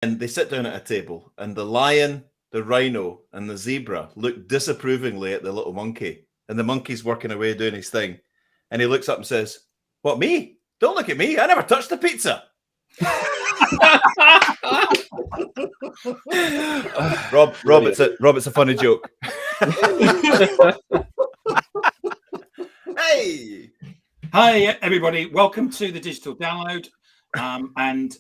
And they sit down at a table, and the lion, the rhino, and the zebra look disapprovingly at the little monkey. And the monkey's working away doing his thing. And he looks up and says, "What, me? Don't look at me. I never touched the pizza." Rob, it's a funny joke. Hey! Hi, everybody. Welcome to the Digital Download and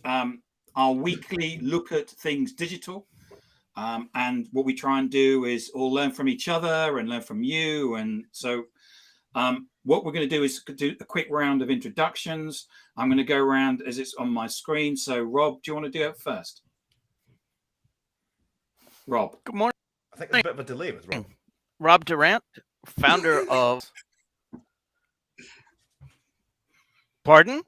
our weekly look at things digital. And what we try and do is all learn from each other and learn from you. And so what we're going to do is do a quick round of introductions. I'm going to go around as it's on my screen. So, Rob, do you want to do it first? Rob. Good morning. I think there's a bit of a delay with Rob. Rob Durant, founder of... Pardon?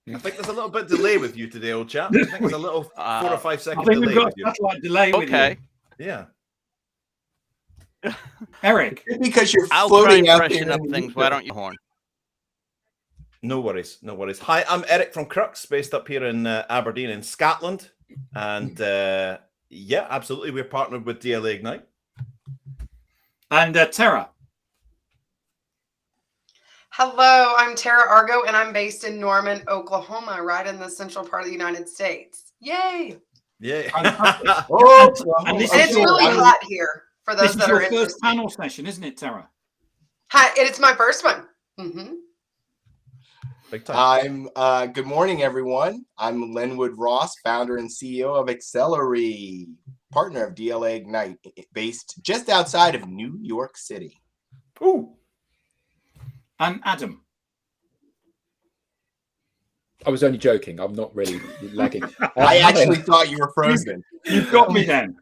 I think there's a little bit delay with you today, old chap. I think there's a little 4 or 5 second delay. We've got a satellite delay with you. Yeah. Eric. Because you're I'll floating try out and freshen there up things. Why don't you horn? No worries. Hi, I'm Eric from Crux, based up here in Aberdeen in Scotland. And yeah, absolutely. We're partnered with DLA Ignite. And Tara. Hello, I'm Tara Argo, and I'm based in Norman, Oklahoma, right in the central part of the United States. Yay! Yeah. And it's really hot here for those that are interested. This is your first interested. panel session, isn't it, Tara? Hi, it's my first one. Mm-hmm. Big time. Good morning, everyone. I'm Lenwood Ross, founder and CEO of Accelerate, partner of DLA Ignite, based just outside of New York City. Ooh. And Adam. I was only joking. I'm not really lagging. I actually thought you were frozen. You've got me then.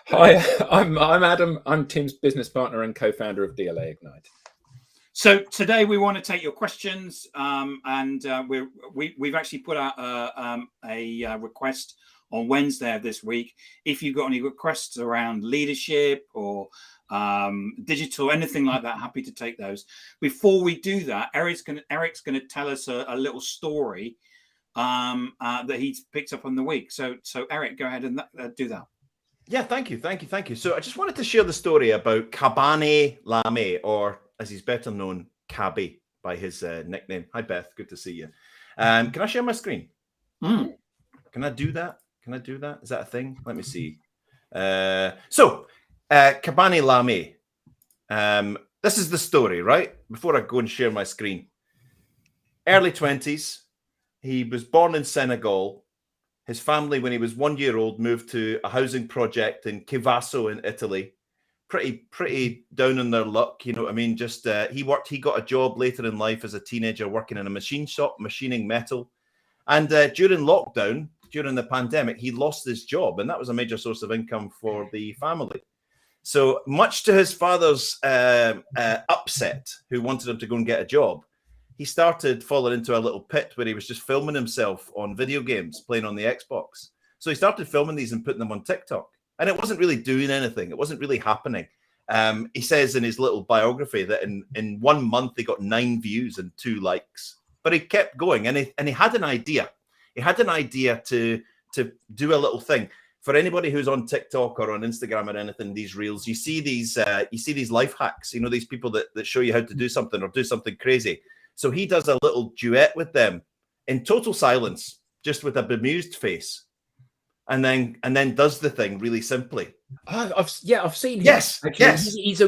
Hi, I'm Adam. I'm Tim's business partner and co-founder of DLA Ignite. So today we want to take your questions, and we've actually put out a request on Wednesday of this week. If you've got any requests around leadership or digital, anything like that, happy to take those. Before we do that, Eric's going to tell us a little story that he's picked up on the week. So Eric, go ahead and do that. Yeah, thank you. So I just wanted to share the story about Kabane Lame, or as he's better known, Kabi by his nickname. Hi, Beth. Good to see you. Can I share my screen? Can I do that? Is that a thing? Let me see. Kabane Lame. This is the story, right? Before I go and share my screen. Early 20s. He was born in Senegal. His family, when he was 1 year old, moved to a housing project in Chivasso in Italy. Pretty down on their luck, you know what I mean? Just he got a job later in life as a teenager working in a machine shop, machining metal. And during lockdown, during the pandemic, he lost his job, and that was a major source of income for the family. So much to his father's upset, who wanted him to go and get a job, he started falling into a little pit where he was just filming himself on video games, playing on the Xbox. So he started filming these and putting them on TikTok. And it wasn't really doing anything. It wasn't really happening. He says in his little biography that in 1 month, he got 9 views and 2 likes. But he kept going, and he had an idea. He had an idea to do a little thing. For anybody who's on TikTok or on Instagram or anything, these reels, you see these life hacks, you know, these people that show you how to do something or do something crazy. So he does a little duet with them in total silence, just with a bemused face, and then does the thing really simply. I've seen him. Yes, actually. yes. He's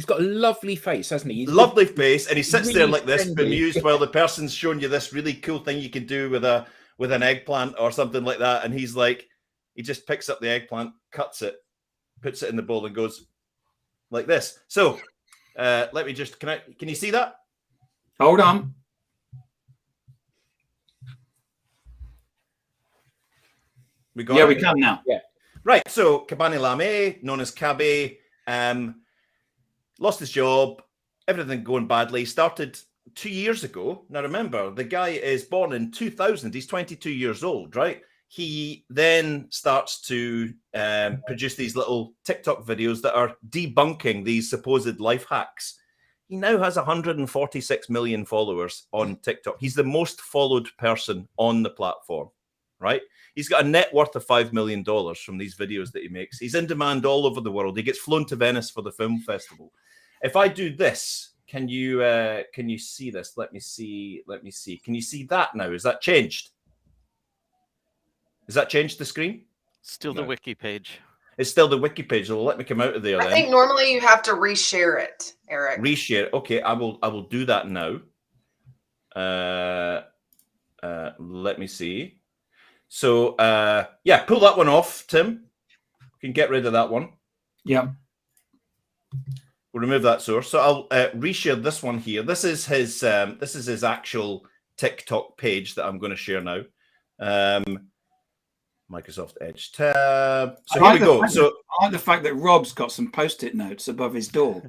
got a lovely face, hasn't he? Lovely face, and he sits really there like this, friendly. bemused, while the person's showing you this really cool thing you can do with an eggplant or something like that, and he's like, he just picks up the eggplant, cuts it, puts it in the bowl, and goes like this. So let me just can you see that? Hold on. We can now. Yeah. Right. So Kabane Lame, known as Kabi, lost his job, everything going badly. Started 2 years ago. Now remember, the guy is born in 2000. He's 22 years old, right? He then starts to produce these little TikTok videos that are debunking these supposed life hacks. He now has 146 million followers on TikTok. He's the most followed person on the platform. right? He's got a net worth of $5 million from these videos that he makes. He's in demand all over the world. He gets flown to Venice for the film festival. If I do this, can you see this? Let me see. Can you see that now? Is that changed? Has that changed the screen? Still the wiki page. It's still the wiki page. Well, let me come out of there. I think normally you have to reshare it, Eric. Reshare. Okay, I will do that now. Let me see. So yeah, pull that one off, Tim. You can get rid of that one. Yeah. We'll remove that source. So I'll reshare this one here. This is his actual TikTok page that I'm going to share now. Microsoft Edge tab. So here we go. So I like the fact that Rob's got some post-it notes above his door.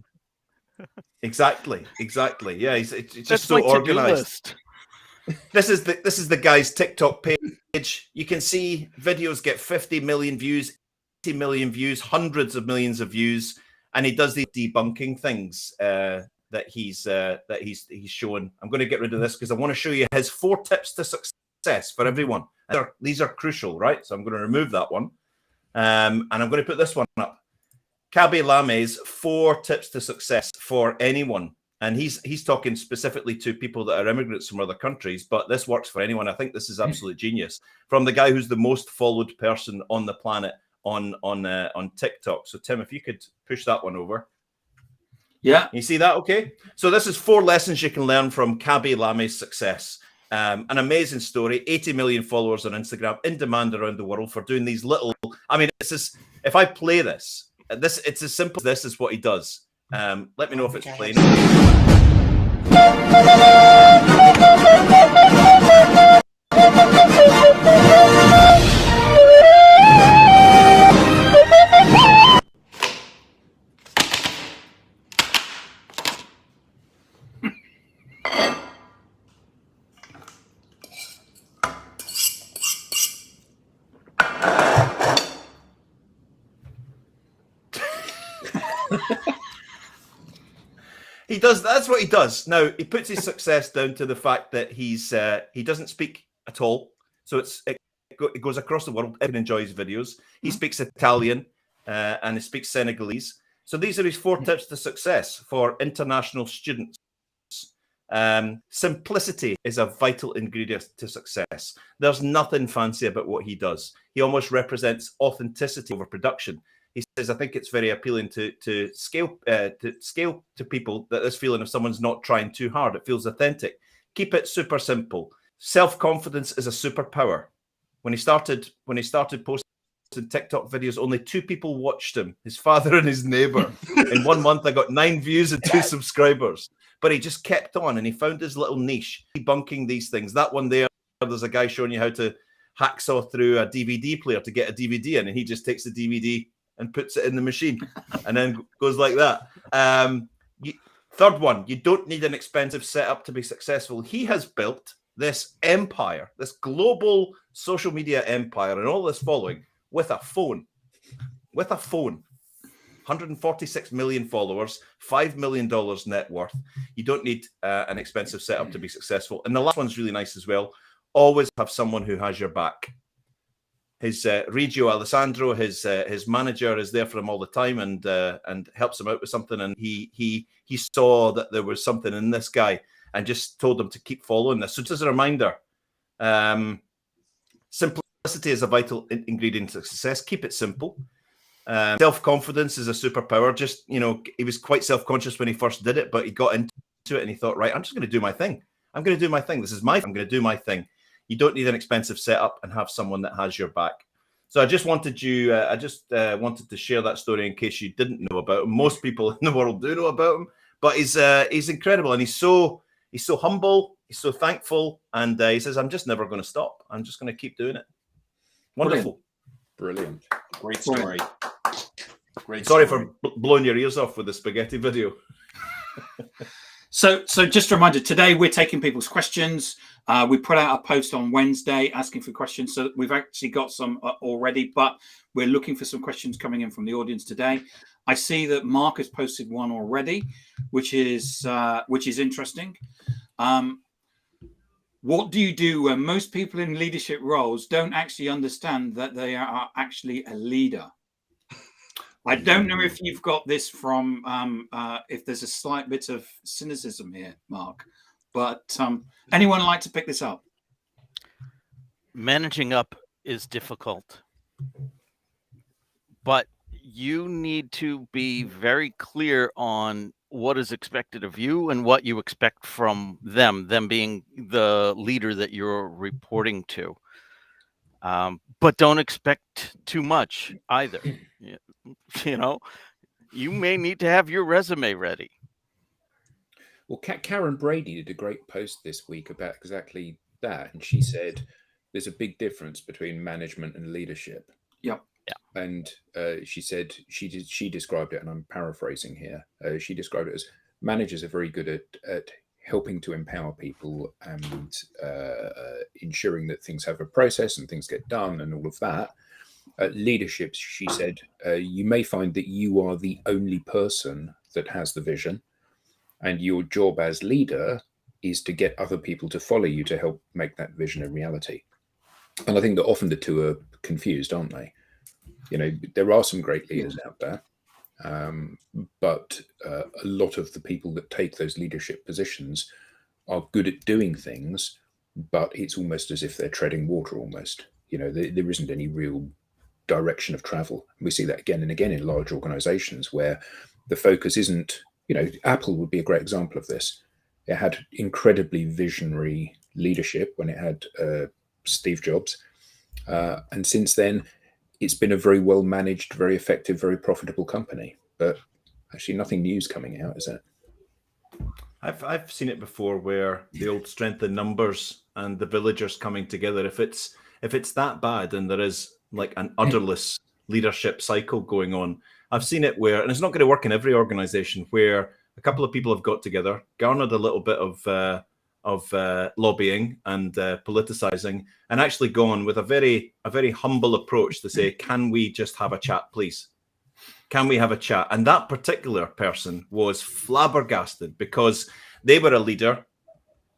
exactly. Yeah, it's just That's so my to-do organized. list. This is the guy's TikTok page. You can see videos get 50 million views, 80 million views, hundreds of millions of views, and he does these debunking things that he's showing. I'm going to get rid of this because I want to show you his 4 tips to success for everyone. These are crucial, right? So I'm going to remove that one, and I'm going to put this one up. Khaby Lame's 4 tips to success for anyone. And he's talking specifically to people that are immigrants from other countries, but this works for anyone. I think this is absolute genius from the guy who's the most followed person on the planet on TikTok. So Tim, if you could push that one over. Yeah. You see that? Okay. So this is 4 lessons you can learn from Khaby Lame's success. An amazing story, 80 million followers on Instagram, in demand around the world for doing these little, I mean, if I play this, it's as simple as this is what he does. Let me know if it's playing. He does. That's what he does. Now he puts his success down to the fact that he doesn't speak at all. So it goes across the world. Everyone enjoys videos. He speaks Italian and he speaks Senegalese. So these are his 4 tips to success for international students. Simplicity is a vital ingredient to success. There's nothing fancy about what he does. He almost represents authenticity over production. He says, I think it's very appealing to scale to people that this feeling of someone's not trying too hard. It feels authentic. Keep it super simple. Self-confidence is a superpower. When he started posting TikTok videos, only 2 people watched him, his father and his neighbor. In 1 month, I got 9 views and 2 subscribers. But he just kept on and he found his little niche, debunking these things. That one there's a guy showing you how to hacksaw through a DVD player to get a DVD in, and he just takes the DVD and puts it in the machine and then goes like that. Third one, you don't need an expensive setup to be successful. He has built this empire, this global social media empire and all this following with a phone. 146 million followers, $5 million net worth. You don't need an expensive setup to be successful. And the last one's really nice as well. Always have someone who has your back. His Regio Alessandro, his manager, is there for him all the time and helps him out with something. And he saw that there was something in this guy and just told him to keep following this. So just a reminder, simplicity is a vital ingredient to success. Keep it simple. Self-confidence is a superpower. Just, he was quite self-conscious when he first did it, but he got into it and he thought, right, I'm just going to do my thing. I'm going to do my thing. I'm going to do my thing. You don't need an expensive setup and have someone that has your back. So I just wanted wanted to share that story in case you didn't know about him. Most people in the world do know about him, but he's incredible and he's so humble. He's so thankful, and he says, "I'm just never going to stop. I'm just going to keep doing it." Wonderful, brilliant. Great story. Great. Sorry story. for blowing your ears off with the spaghetti video. So just a reminder, today we're taking people's questions. We put out a post on Wednesday asking for questions. So we've actually got some already, but we're looking for some questions coming in from the audience today. I see that Mark has posted one already, which is interesting. What do you do when most people in leadership roles don't actually understand that they are actually a leader? I don't know if you've got this from, if there's a slight bit of cynicism here, Mark, but anyone like to pick this up? Managing up is difficult, but you need to be very clear on what is expected of you and what you expect from them being the leader that you're reporting to. But don't expect too much either. You know, you may need to have your resume ready. Well, Karen Brady did a great post this week about exactly that. And she said there's a big difference between management and leadership. Yep. Yeah. And she said she described it, and I'm paraphrasing here. She described it as managers are very good at helping to empower people and ensuring that things have a process and things get done and all of that. Leadership, she said, you may find that you are the only person that has the vision, and your job as leader is to get other people to follow you to help make that vision a reality. And I think that often the two are confused, aren't they? You know, there are some great leaders out there, but a lot of the people that take those leadership positions are good at doing things, but it's almost as if they're treading water almost. You know, there isn't any real direction of travel. We see that again and again in large organizations where the focus isn't, you know, Apple would be a great example of this. It had incredibly visionary leadership when it had Steve Jobs. And since then, it's been a very well managed, very effective, very profitable company. But actually nothing new's coming out, is it? I've seen it before where the old strength in numbers and the villagers coming together. If it's that bad and there is like an udderless leadership cycle going on, I've seen it where, and it's not going to work in every organization, where a couple of people have got together, garnered a little bit of lobbying and politicizing, and actually gone with a very humble approach to say, can we just have a chat, please? Can we have a chat? And that particular person was flabbergasted because they were a leader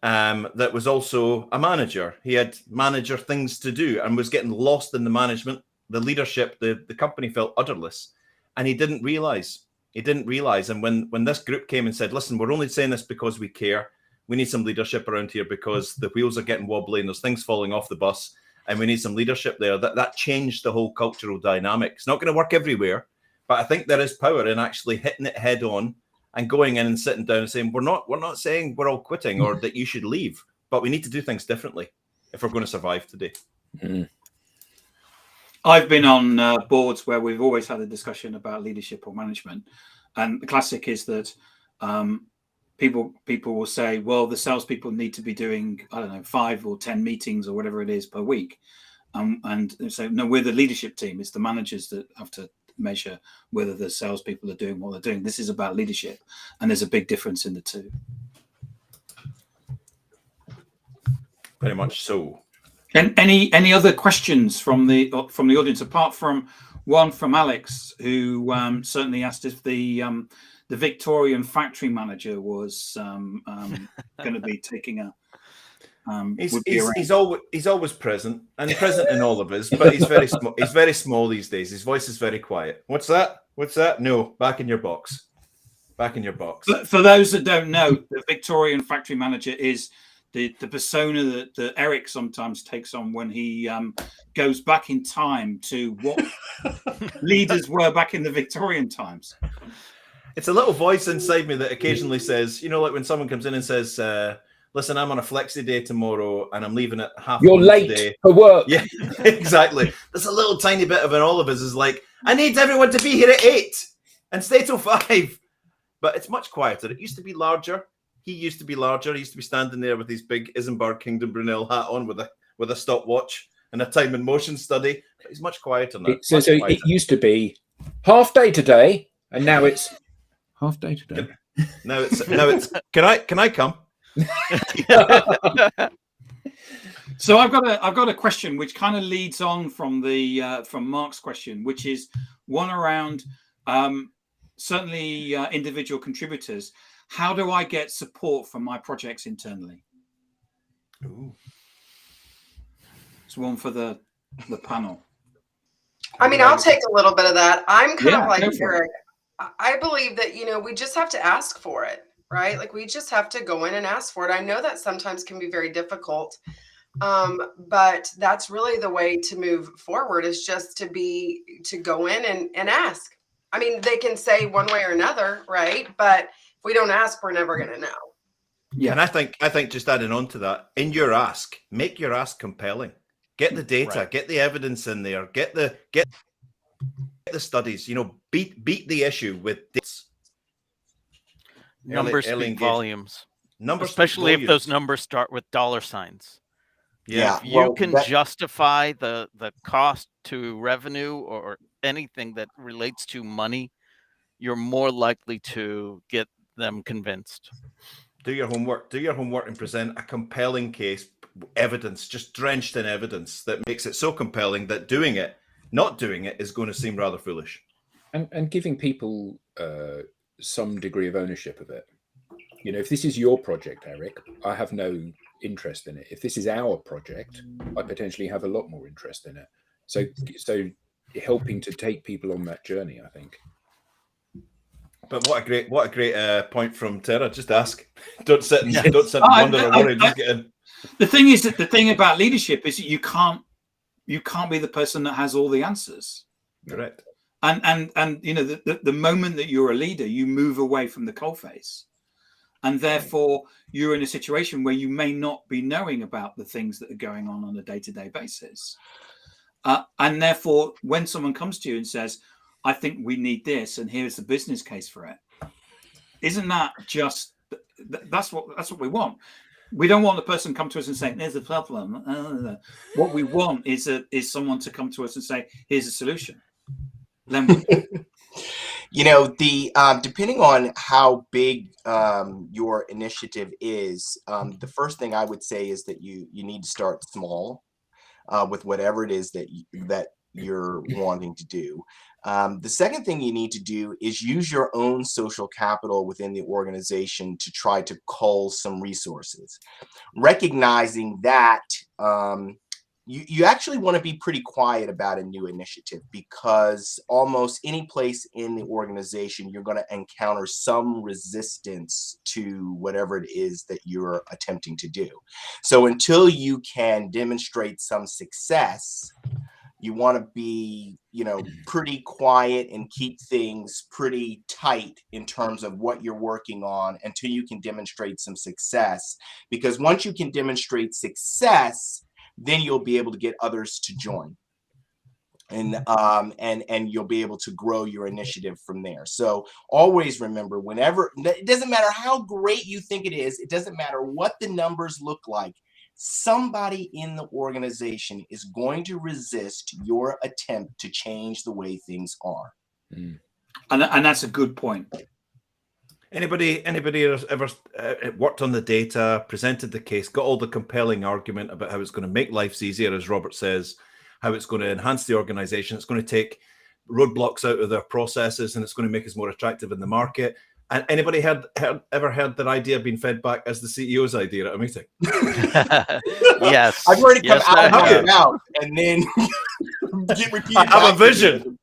that was also a manager. He had manager things to do and was getting lost in the management, the leadership. The company felt udderless, and he didn't realize. And when this group came and said, listen, we're only saying this because we care. We need some leadership around here because the wheels are getting wobbly and there's things falling off the bus, and we need some leadership there. That changed the whole cultural dynamic. It's not going to work everywhere, but I think there is power in actually hitting it head on and going in and sitting down and saying, we're not saying we're all quitting or that you should leave, but we need to do things differently if we're going to survive today. Mm. I've been on boards where we've always had a discussion about leadership or management, and the classic is that people will say, well, the salespeople need to be doing, I don't know, 5 or 10 meetings or whatever it is per week, and so no, we're the leadership team. It's the managers that have to measure whether the salespeople are doing what they're doing. This is about leadership, and there's a big difference in the two. Very much so. And any other questions from the audience, apart from one from Alex, who certainly asked if the Victorian factory manager was going to be taking a. He's always present and present in all of us, but he's very small. He's very small these days. His voice is very quiet. What's that? What's that? No, back in your box. Back in your box. For those that don't know, the Victorian factory manager is the persona that Eric sometimes takes on when he goes back in time to what leaders were back in the Victorian times. It's a little voice inside me that occasionally says, you know, like when someone comes in and says, listen, I'm on a flexi day tomorrow and I'm leaving at half. You're late today for work. Yeah, exactly. There's a little tiny bit of it. All of us is like, I need everyone to be here at 8 and stay till 5. But it's much quieter. It used to be larger. He used to be larger. He used to be standing there with his big Isambard Kingdom Brunel hat on with a stopwatch and a time and motion study. But he's much quieter now. So it used to be half day today, and now it's half day today. Now it's can I come? So I've got a question which kind of leads on from the from Mark's question, which is one around certainly individual contributors. How do I get support from my projects internally? Ooh. It's one for the panel. I mean, I'll take a little bit of that. I'm kind Yeah, of like go for it. Eric. I believe that, we just have to ask for it, right? Like we just have to go in and ask for it. I know that sometimes can be very difficult. But that's really the way to move forward, is just to go in and ask. I mean, they can say one way or another, right? But if we don't ask, we're never going to know. Yeah. And I think just adding on to that, in your ask, make your ask compelling. Get the data, Right. get the evidence in there, get the studies. Beat the issue with dates. Numbers early speak engagement. volumes, Numbers, especially if those volumes. numbers start with dollar signs. Yeah. If you can justify the cost to revenue or anything that relates to money, you're more likely to get them convinced. Do your homework and present a compelling case, evidence, just drenched in evidence that makes it so compelling that not doing it is going to seem rather foolish. And giving people some degree of ownership of it. If this is your project, Eric, I have no interest in it. If this is our project, I potentially have a lot more interest in it. So helping to take people on that journey, I think. But what a great point from Tara. Just ask. Don't sit and wonder or worry. Just get in. The thing is that the thing about leadership is you can't be the person that has all the answers. Correct. And the moment that you're a leader, you move away from the coalface. And therefore, you're in a situation where you may not be knowing about the things that are going on a day-to-day basis. And therefore, when someone comes to you and says, I think we need this, and here's the business case for it, isn't that just that's what we want? We don't want the person to come to us and say, there's a problem. What we want is someone to come to us and say, here's a solution. Then depending on how big your initiative is, the first thing I would say is that you need to start small with whatever it is that you're wanting to do. The second thing you need to do is use your own social capital within the organization to try to cull some resources, recognizing that you actually want to be pretty quiet about a new initiative, because almost any place in the organization, you're going to encounter some resistance to whatever it is that you're attempting to do. So until you can demonstrate some success, you want to be, pretty quiet and keep things pretty tight in terms of what you're working on until you can demonstrate some success. Because once you can demonstrate success, then you'll be able to get others to join, and you'll be able to grow your initiative from there. So always remember, whenever, it doesn't matter how great you think it is, it doesn't matter what the numbers look like, somebody in the organization is going to resist your attempt to change the way things are. And that's a good point. Anybody has ever worked on the data, presented the case, got all the compelling argument about how it's going to make lives easier, as Robert says, how it's going to enhance the organization, it's going to take roadblocks out of their processes, and it's going to make us more attractive in the market. And anybody ever heard that idea being fed back as the CEO's idea at a meeting? Yes. I've heard it come out I of your mouth and then get repeated. I have a vision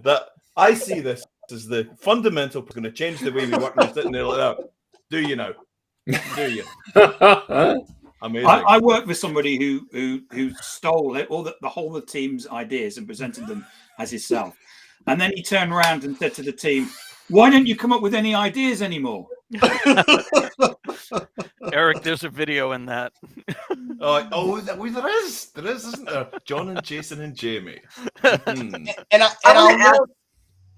that I see this as the fundamental going to change the way we work. And sitting there like that. Do you know? Do you? Amazing. I worked with somebody who stole it, all the whole of the team's ideas and presented them as himself, and then he turned around and said to the team, "Why don't you come up with any ideas anymore?" Eric, there's a video in that. There is, isn't there? John and Jason and Jamie.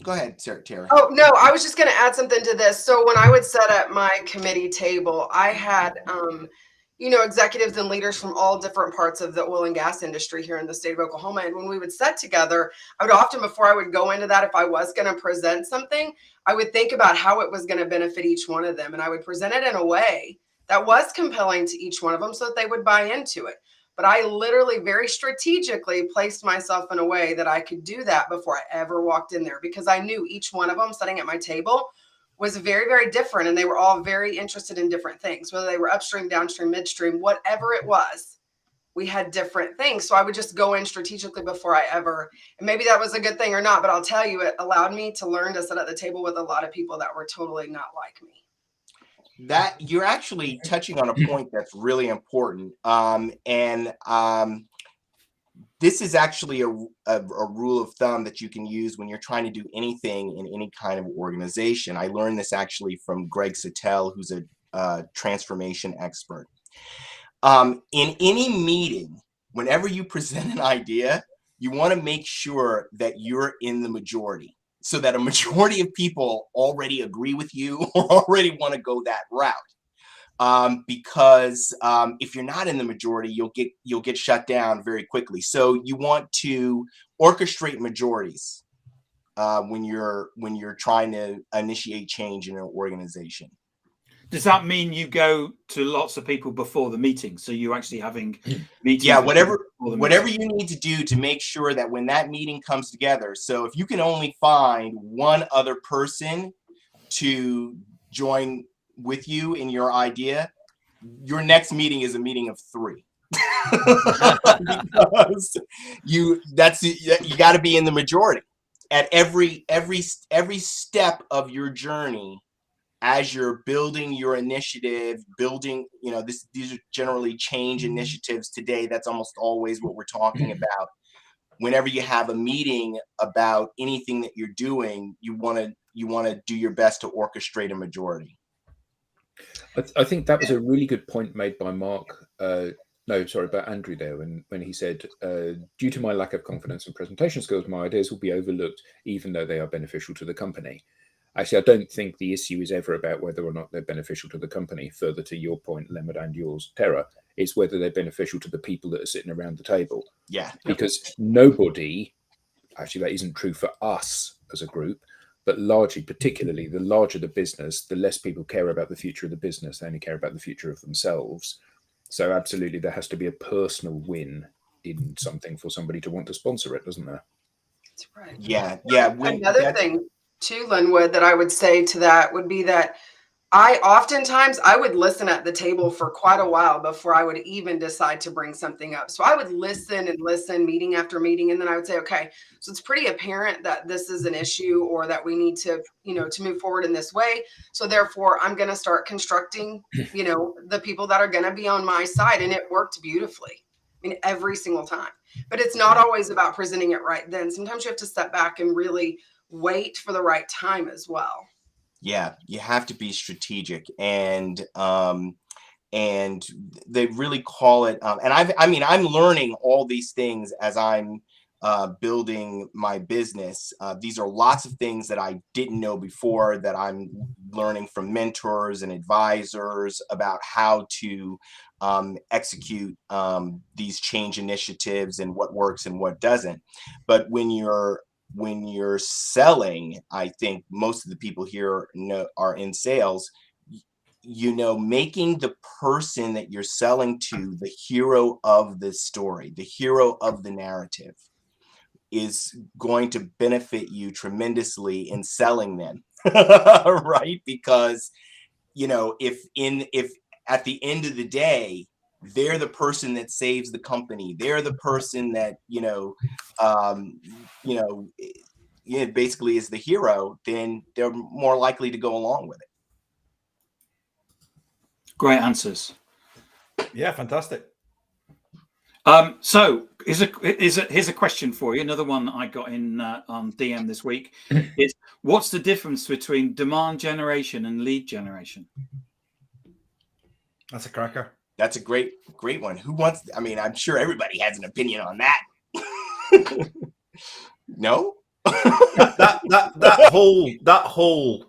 Go ahead, Tara. Oh, no, I was just going to add something to this. So when I would set up my committee table, I had, executives and leaders from all different parts of the oil and gas industry here in the state of Oklahoma. And when we would sit together, I would often, before I would go into that, if I was going to present something, I would think about how it was going to benefit each one of them. And I would present it in a way that was compelling to each one of them so that they would buy into it. But I literally very strategically placed myself in a way that I could do that before I ever walked in there, because I knew each one of them sitting at my table was very, very different. And they were all very interested in different things, whether they were upstream, downstream, midstream, whatever it was. We had different things. So I would just go in strategically before I ever, and maybe that was a good thing or not, but I'll tell you, it allowed me to learn to sit at the table with a lot of people that were totally not like me. That you're actually touching on a point that's really important. This is actually a rule of thumb that you can use when you're trying to do anything in any kind of organization. I learned this actually from Greg Sattel, who's a transformation expert. In any meeting, whenever you present an idea, you want to make sure that you're in the majority, so that a majority of people already agree with you or already want to go that route. Because if you're not in the majority, you'll get shut down very quickly. So you want to orchestrate majorities when you're trying to initiate change in an organization. Does that mean you go to lots of people before the meeting? So you're actually having meetings? Yeah, whatever you need to do to make sure that when that meeting comes together. So if you can only find one other person to join with you in your idea, your next meeting is a meeting of 3. Because you got to be in the majority at every step of your journey. As you're building your initiative, these are generally change initiatives today. That's almost always what we're talking about. Whenever you have a meeting about anything that you're doing, you want to do your best to orchestrate a majority. I think that was a really good point made by Mark. About Andrew there, when he said, due to my lack of confidence and presentation skills, my ideas will be overlooked, even though they are beneficial to the company. Actually, I don't think the issue is ever about whether or not they're beneficial to the company. Further to your point, Leonard, and yours, Tara, it's whether they're beneficial to the people that are sitting around the table. Yeah. Because nobody, actually that isn't true for us as a group, but largely, particularly the larger the business, the less people care about the future of the business. They only care about the future of themselves. So absolutely, there has to be a personal win in something for somebody to want to sponsor it, doesn't there? That's right. Yeah. Another thing too, Linwood, that I would say to that would be that I would listen at the table for quite a while before I would even decide to bring something up. So I would listen and listen meeting after meeting. And then I would say, okay, so it's pretty apparent that this is an issue or that we need to, to move forward in this way. So therefore I'm going to start constructing, the people that are going to be on my side. And it worked beautifully. I mean, every single time, but it's not always about presenting it right then. Sometimes you have to step back and really wait for the right time as well. Yeah, you have to be strategic, and they really call it. I'm learning all these things as I'm building my business. These are lots of things that I didn't know before that I'm learning from mentors and advisors about how to execute these change initiatives and what works and what doesn't. But when you're selling, I think most of the people here are in sales, making the person that you're selling to the hero of the story, the hero of the narrative, is going to benefit you tremendously in selling them. Right? Because, if at the end of the day, they're the person that saves the company, they're the person that, basically is the hero, then they're more likely to go along with it. Great answers. Yeah, fantastic. So here's a question for you. Another one that I got in on DM this week is, what's the difference between demand generation and lead generation? That's a cracker. That's a great one. Who wants? I mean, I'm sure everybody has an opinion on that. No.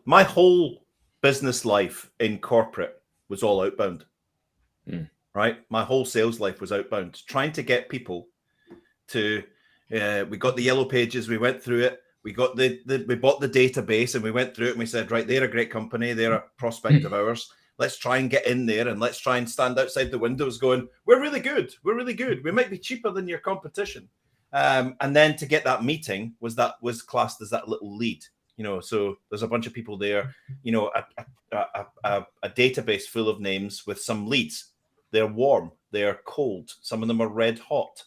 My whole business life in corporate was all outbound. Right, my whole sales life was outbound, trying to get people to. We got the yellow pages, we went through it. We got we bought the database, and we went through it, and we said, right, they're a great company, they're a prospect of ours. Let's try and get in there, and let's try and stand outside the windows going, we're really good. We might be cheaper than your competition. And then to get that meeting was classed as that little lead. So there's a bunch of people there, a database full of names with some leads. They're warm, they're cold, some of them are red hot.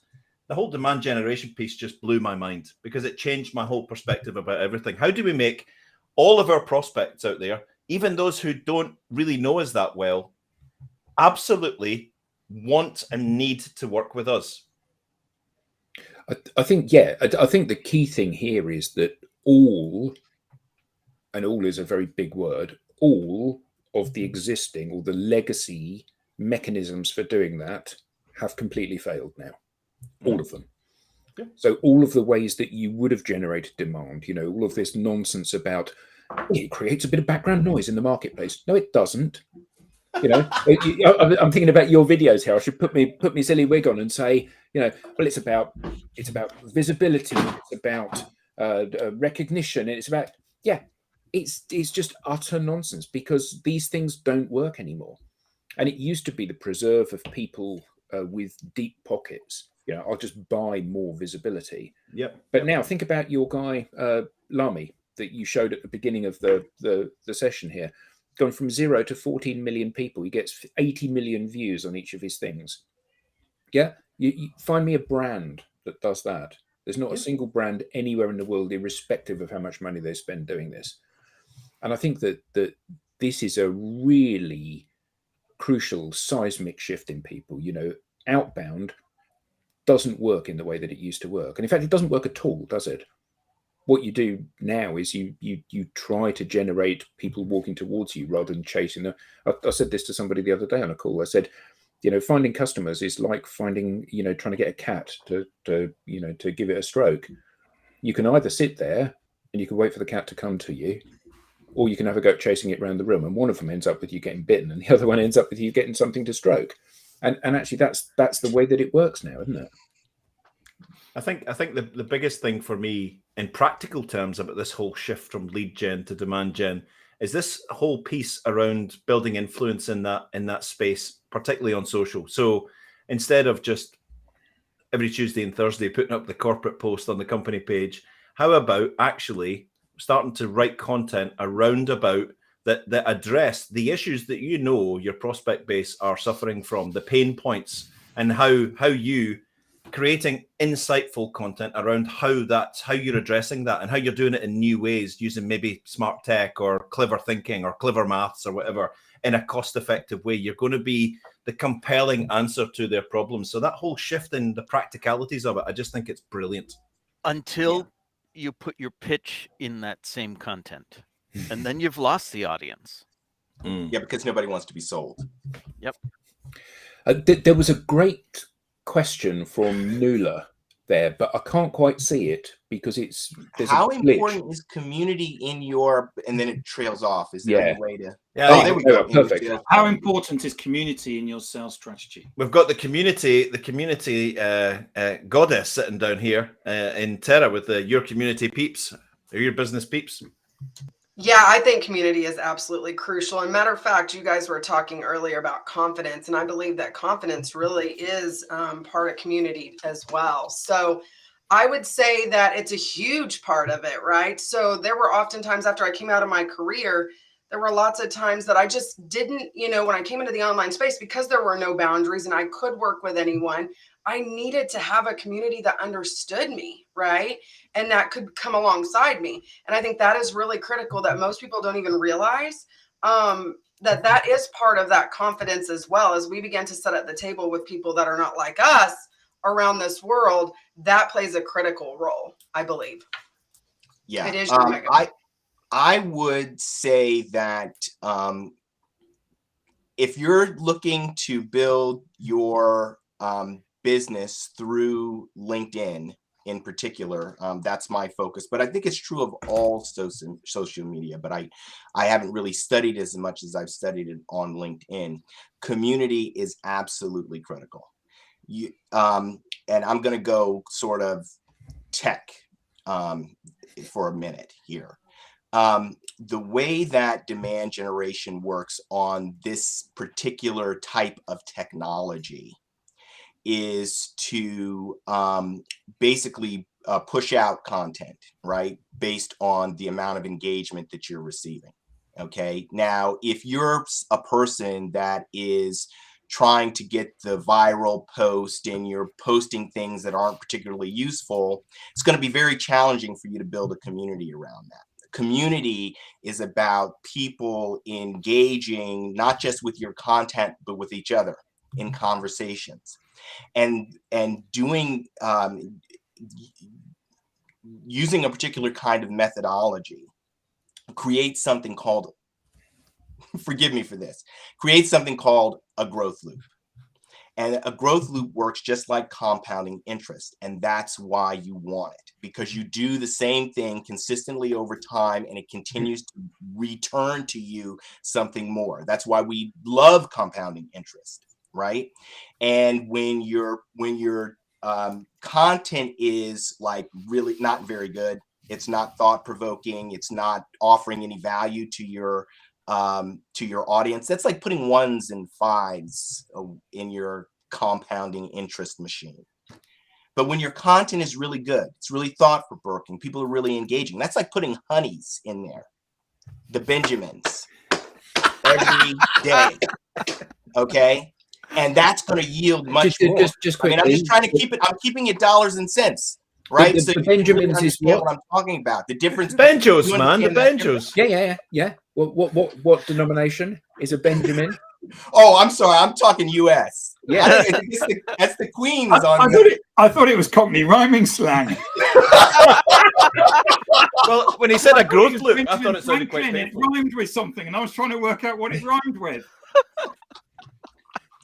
The whole demand generation piece just blew my mind because it changed my whole perspective about everything. How do we make all of our prospects out there, even those who don't really know us that well, absolutely want and need to work with us? I think the key thing here is that all is a very big word, all of the existing or the legacy mechanisms for doing that have completely failed now. All of them. Yeah. So all of the ways that you would have generated demand, all of this nonsense about it creates a bit of background noise in the marketplace. No, it doesn't. I'm thinking about your videos here. I should put me silly wig on and say, well, it's about visibility, it's about recognition, and it's about it's just utter nonsense because these things don't work anymore. And it used to be the preserve of people with deep pockets. I'll just buy more visibility. But now think about your guy Lamy that you showed at the beginning of the session here. Gone from 0 to 14 million people. He gets 80 million views on each of his things. You find me a brand that does that. There's not a single brand anywhere in the world, irrespective of how much money they spend doing this. And I think that this is a really crucial seismic shift in people. Outbound doesn't work in the way that it used to work. And in fact, it doesn't work at all, does it? What you do now is you try to generate people walking towards you rather than chasing them. I said this to somebody the other day on a call. I said, finding customers is like finding, trying to get a cat to give it a stroke. You can either sit there and you can wait for the cat to come to you, or you can have a go at chasing it around the room. And one of them ends up with you getting bitten and the other one ends up with you getting something to stroke. And actually that's the way that it works now, isn't it? I think the biggest thing for me in practical terms about this whole shift from lead gen to demand gen is this whole piece around building influence in that space, particularly on social. So instead of just every Tuesday and Thursday putting up the corporate post on the company page, how about actually starting to write content around about that address the issues that your prospect base are suffering from, the pain points, and how you creating insightful content around how you're addressing that and how you're doing it in new ways using maybe smart tech or clever thinking or clever maths or whatever in a cost-effective way. You're going to be the compelling answer to their problems. So that whole shift in the practicalities of it, I just think it's brilliant. Until you put your pitch in that same content, and then you've lost the audience. Yeah, because nobody wants to be sold. Yep. There was a great question from Nuala there, but I can't quite see it because there's how a glitch. Important is community in your, and then it trails off. Is there any way to? Yeah, there we go. Perfect. How important is community in your sales strategy? We've got the community goddess sitting down here in Terra with your community peeps, or your business peeps. Yeah, I think community is absolutely crucial. And matter of fact, you guys were talking earlier about confidence, and I believe that confidence really is part of community as well. So I would say that it's a huge part of it, right? So there were oftentimes after I came out of my career, there were lots of times that I just didn't, when I came into the online space, because there were no boundaries and I could work with anyone, I needed to have a community that understood me, right? And that could come alongside me. And I think that is really critical that most people don't even realize that is part of that confidence as well. As we begin to sit at the table with people that are not like us around this world, that plays a critical role, I believe. Yeah, it is. I would say that if you're looking to build your business through LinkedIn in particular, that's my focus. But I think it's true of all social media, but I haven't really studied as much as I've studied it on LinkedIn. Community is absolutely critical. And I'm going to go sort of tech for a minute here. The way that demand generation works on this particular type of technology is to basically push out content, right, based on the amount of engagement that you're receiving. Okay. Now, if you're a person that is trying to get the viral post and you're posting things that aren't particularly useful, it's going to be very challenging for you to build a community around that. Community is about people engaging not just with your content, but with each other in conversations, and doing using a particular kind of methodology create something called, forgive me for this, create something called a growth loop. And a growth loop works just like compounding interest. And that's why you want it, because you do the same thing consistently over time and it continues to return to you something more. That's why we love compounding interest, right? And when your content is like really not very good, it's not thought-provoking, it's not offering any value to your audience, that's like putting ones and fives in your compounding interest machine. But when your content is really good, it's really thought-provoking, people are really engaging, that's like putting honeys in there, the Benjamins, every day. Okay, and that's going to yield much more. Just quickly, I mean, I'm just trying to keep it, I'm keeping it dollars and cents, right? The So you Benjamins is understand what I'm talking about. The difference. Benjos, You man, the understand that difference? Benjos. Yeah. What denomination is a Benjamin? Oh, I'm sorry. I'm talking U.S. Yeah. I think that's the Queens on. I thought it was Cockney rhyming slang. Well, when he said a growth It was loop, I Benjamin thought it sounded quite Franklin. painful. It rhymed with something, and I was trying to work out what it rhymed with.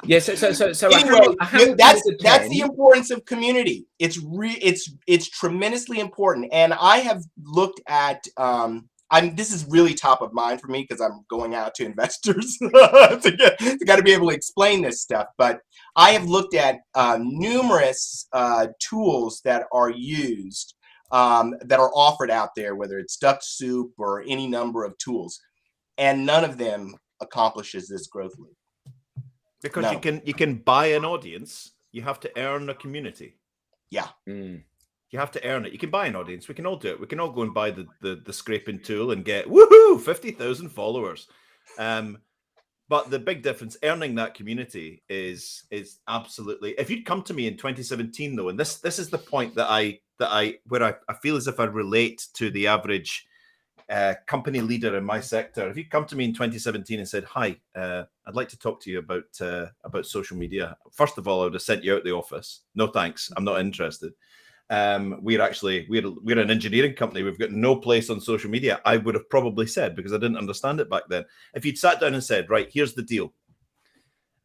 Yes. So Anyway, that's the 10. importance of community. It's tremendously important. And I have looked at this is really top of mind for me because I'm going out to investors to got to be able to explain this stuff. But I have looked at numerous tools that are used that are offered out there, whether it's DuckSoup or any number of tools, and none of them accomplishes this growth loop. Because No. you can buy an audience, you have to earn a community. Yeah. You have to earn it. You can buy an audience. We can all do it. We can all go and buy the scraping tool and get woohoo 50,000 followers. But the big difference, earning that community is absolutely. If you'd come to me in 2017 though, and this is the point that I feel as if I relate to the average company leader in my sector. If you come to me in 2017 and said, "Hi, I'd like to talk to you about social media," first of all, I would have sent you out the office. No thanks, I'm not interested. We're an engineering company. We've got no place on social media. I would have probably said, because I didn't understand it back then. If you'd sat down and said, "Right, here's the deal.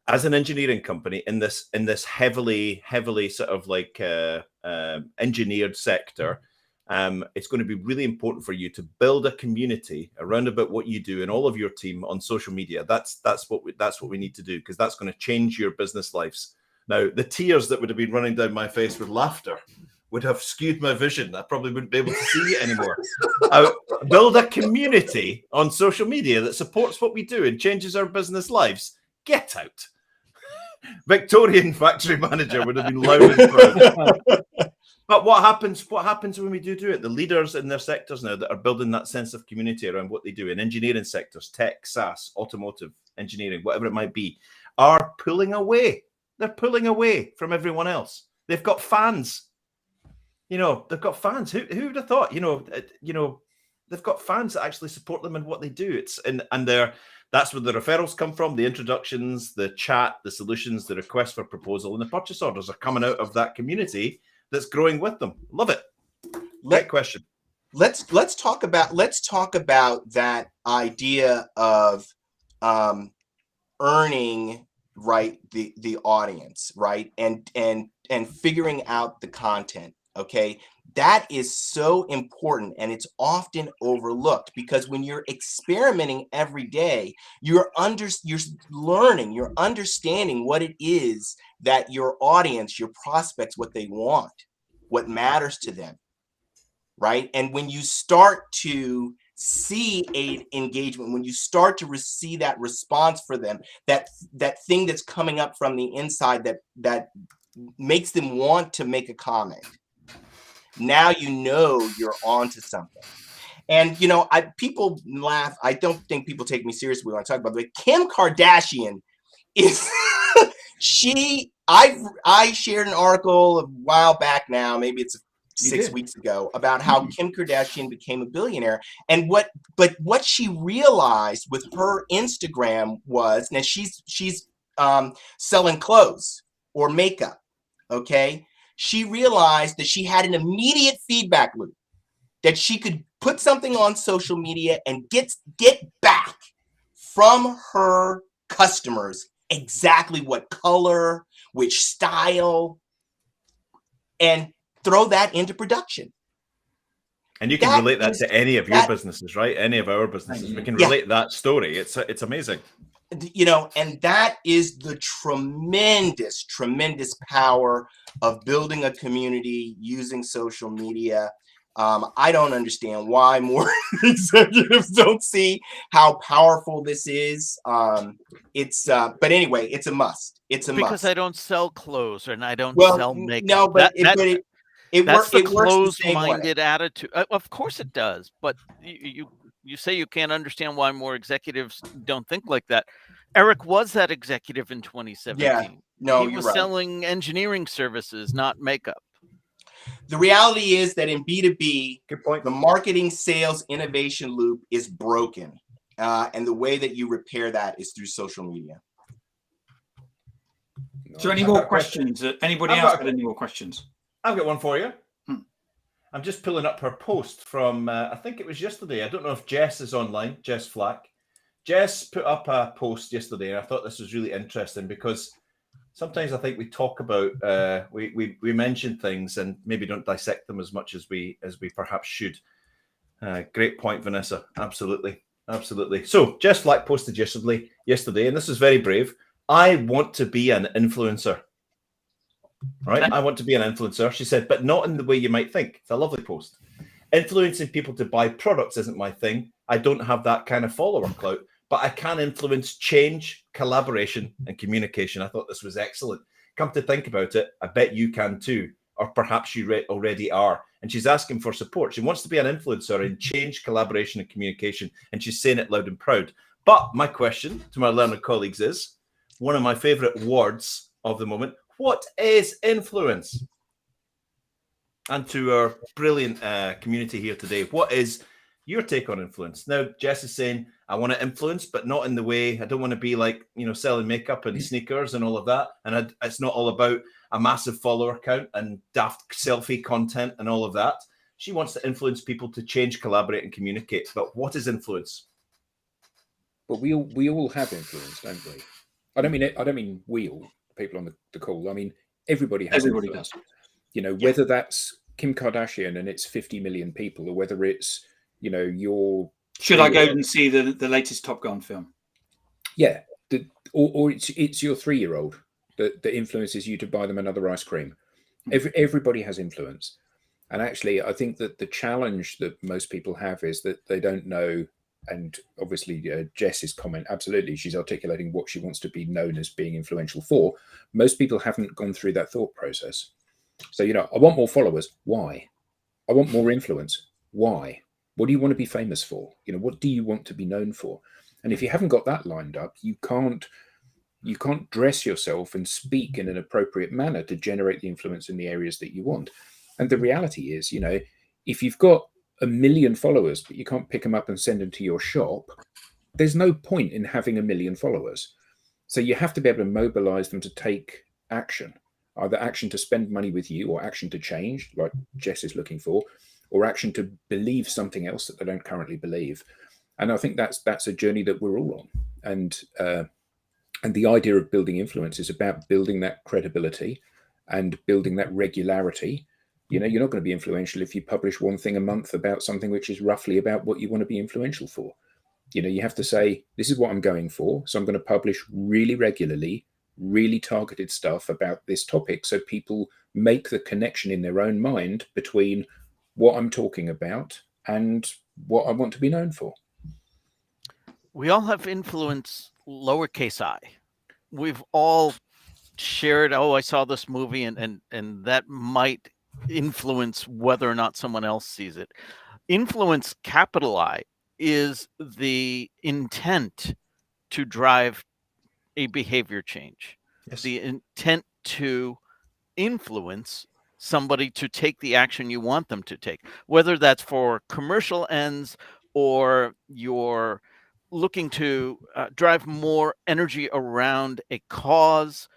As an engineering company in this heavily sort of like engineered sector, it's going to be really important for you to build a community around about what you do and all of your team on social media. That's what we need to do, because that's going to change your business lives." Now, the tears that would have been running down my face with laughter would have skewed my vision. I probably wouldn't be able to see it anymore. Build a community on social media that supports what we do and changes our business lives. Get out. Victorian factory manager would have been loud and proud. But what happens when we do it? The leaders in their sectors now that are building that sense of community around what they do in engineering sectors, tech, SaaS, automotive, engineering, whatever it might be, are pulling away. They're pulling away from everyone else. They've got fans. They've got fans. Who would have thought? They've got fans that actually support them in what they do. That's where the referrals come from, the introductions, the chat, the solutions, the requests for proposal, and the purchase orders are coming out of that community that's growing with them. Love it. Great question. Let's talk about that idea of earning, right, the audience, right, and figuring out the content. Okay, that is so important, and it's often overlooked, because when you're experimenting every day, you're learning, you're understanding what it is that your audience, your prospects, what they want, what matters to them, right? And when you start to see a engagement, when you start to see that response for them, that thing that's coming up from the inside that makes them want to make a comment, now you know you're onto something. And you know, people laugh. I don't think people take me seriously when I talk about it. Kim Kardashian is I shared an article a while back now, maybe it's 6 weeks ago, about how Kim Kardashian became a billionaire. And what she realized with her Instagram was, now she's selling clothes or makeup. Okay. She realized that she had an immediate feedback loop, that she could put something on social media and get back from her customers exactly what color, which style, and throw that into production. And you can relate that to any of your businesses, right? Any of our businesses. We can relate that story. It's amazing. You know, and that is the tremendous, tremendous power of building a community using social media. I don't understand why more executives don't see how powerful this is. But anyway, it's a must. It's a must. Because I don't sell clothes and I don't sell makeup. No, but that's the it works the same way. closed-minded attitude. Of course it does, but you say you can't understand why more executives don't think like that. Eric was that executive in 2017. Yeah, no, he was selling engineering services, not makeup. The reality is that in B2B, the marketing, sales, innovation loop is broken. And the way that you repair that is through social media. So any more questions? Anybody else got any more questions? I've got one for you. I'm just pulling up her post from, I think it was yesterday. I don't know if Jess is online, Jess Flack. Jess put up a post yesterday, and I thought this was really interesting because sometimes I think we talk about, we mention things and maybe don't dissect them as much as we perhaps should. Great point, Vanessa. Absolutely. Absolutely. So Jess Flack posted yesterday, and this is very brave. I want to be an influencer. Right? I want to be an influencer. She said, but not in the way you might think. It's a lovely post. Influencing people to buy products isn't my thing. I don't have that kind of follower clout, but I can influence change, collaboration, and communication. I thought this was excellent. Come to think about it, I bet you can too, or perhaps you already are. And she's asking for support. She wants to be an influencer in change, collaboration, and communication, and she's saying it loud and proud. But my question to my learned colleagues is, one of my favorite words of the moment, what is influence? And to our brilliant community here today, what is your take on influence? Now, Jess is saying, I want to influence, but not in the way, I don't want to be like, selling makeup and sneakers and all of that. And it's not all about a massive follower count and daft selfie content and all of that. She wants to influence people to change, collaborate, and communicate. But what is influence? But we all have influence, don't we? I don't mean we all, people on the call. I mean, everybody does. Whether that's Kim Kardashian and it's 50 million people, or whether it's, your... Should I go and see the latest Top Gun film? Yeah. Or it's your 3-year-old that influences you to buy them another ice cream. Everybody has influence. And actually, I think that the challenge that most people have is that they don't know. And obviously, Jess's comment, absolutely, she's articulating what she wants to be known as being influential for. Most people haven't gone through that thought process. So, I want more followers. Why? I want more influence. Why? What do you want to be famous for? What do you want to be known for? And if you haven't got that lined up, you can't dress yourself and speak in an appropriate manner to generate the influence in the areas that you want. And the reality is, if you've got 1 million followers, but you can't pick them up and send them to your shop, there's no point in having 1 million followers. So you have to be able to mobilize them to take action, either action to spend money with you or action to change, like Jess is looking for, or action to believe something else that they don't currently believe. And I think that's a journey that we're all on. And the idea of building influence is about building that credibility and building that regularity. You're not going to be influential if you publish one thing a month about something which is roughly about what you want to be influential for. You have to say, this is what I'm going for. So I'm going to publish really regularly, really targeted stuff about this topic, so people make the connection in their own mind between what I'm talking about and what I want to be known for. We all have influence, lowercase I. We've all shared, I saw this movie, and that might influence whether or not someone else sees it. Influence, capital I, is the intent to drive a behavior change. Yes. The intent to influence somebody to take the action you want them to take, whether that's for commercial ends or you're looking to drive more energy around a cause,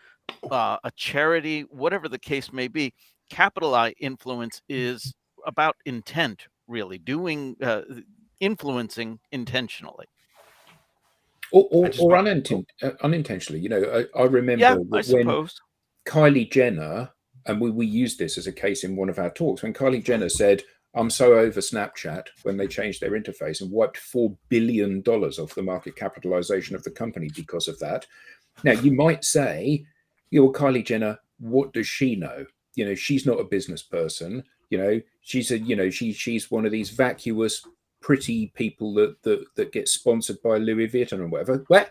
a charity, whatever the case may be. Capital I influence is about intent, really doing influencing intentionally. Or unintentionally. You know, I remember Yeah, that I when suppose. Kylie Jenner, and we used this as a case in one of our talks, when Kylie Jenner said, "I'm so over Snapchat," when they changed their interface and wiped $4 billion off the market capitalization of the company because of that. Now, you might say, "You're Kylie Jenner, what does she know? You know, she's not a business person. You know, she's she's one of these vacuous, pretty people that get sponsored by Louis Vuitton and whatever." Well,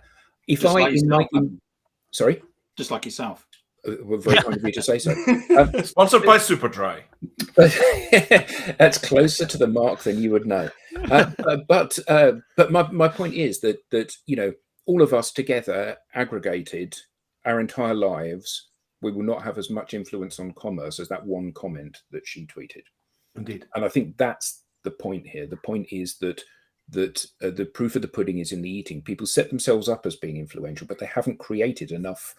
if Just I like in my yourself, sorry, just like yourself. very kind of you to say so. Sponsored by Superdry. That's closer to the mark than you would know. But my point is that you know, all of us together, aggregated, our entire lives, we will not have as much influence on commerce as that one comment that she tweeted. Indeed. And I think that's the point here. The point is that the proof of the pudding is in the eating. People set themselves up as being influential, but they haven't created enough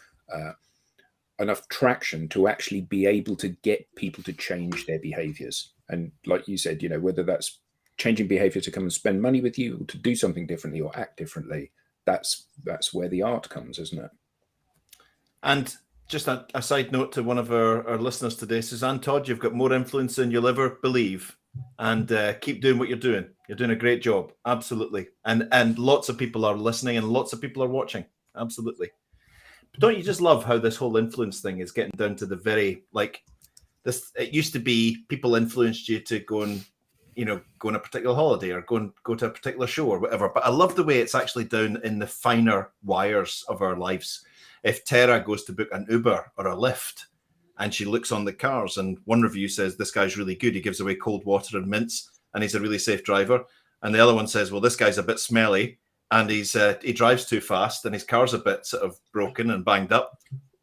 traction to actually be able to get people to change their behaviors. And like you said, you know, whether that's changing behavior to come and spend money with you, or to do something differently or act differently, that's where the art comes, isn't it? And just a side note to one of our listeners today, Suzanne Todd, you've got more influence than you'll ever believe. And keep doing what you're doing. You're doing a great job. Absolutely. And lots of people are listening and lots of people are watching. Absolutely. But don't you just love how this whole influence thing is getting down to the very, like, this? It used to be people influenced you to go and, you know, go on a particular holiday or go to a particular show or whatever. But I love the way it's actually down in the finer wires of our lives. If Tara goes to book an Uber or a Lyft and she looks on the cars and one review says, "This guy's really good. He gives away cold water and mints and he's a really safe driver." And the other one says, "Well, this guy's a bit smelly and he drives too fast and his car's a bit sort of broken and banged up.